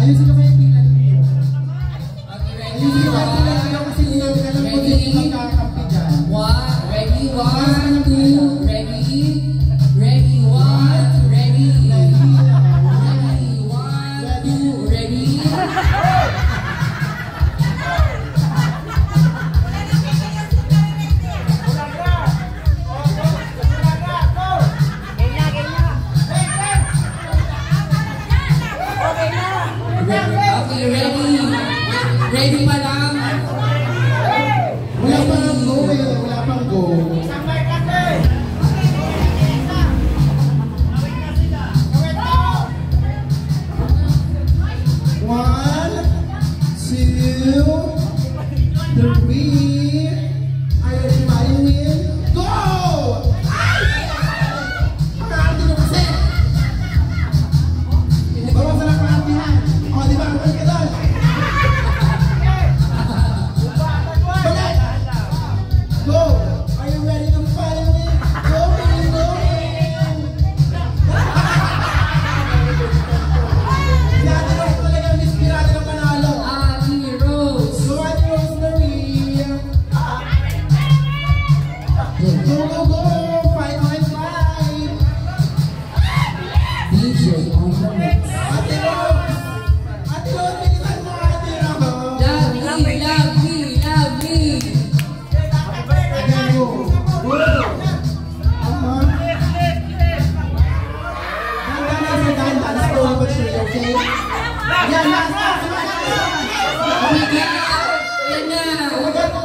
Ayusin ka ba yung pila niyo? Okay, ready? Ayusin ka ba yung pila niyo kasi hindi namin alam kung sino yung magkakampi dyan. Ready? 1, 2, ready? Ready, 1, ready? Ready, 1, 2, ready? Okay, ready? Ready pa lang? Wala pang go eh. Wala pang go. One, two, three. Are you smiling? Go! Pag-aarti nyo kasi. Bawa sa pag-aartihan. O, di ba? Balik ka doon. Balik! Go! Are you ready to follow me? Go, baby, go! Si Ate Rose talaga yung inspirado ng panalo. Ate Rose. Go, Ate Rosemary! Go, go, go! Fight, fight, fight! DJ on the mix. Ate Rose! Ate Rose, bilisan mo, Ate Rose! Love me, love me, love me. Again, go! Go! Dahan-dahan, slowly but surely, okay? Yan, last, last, last, last! Oh my God! Yan na! Oh my God,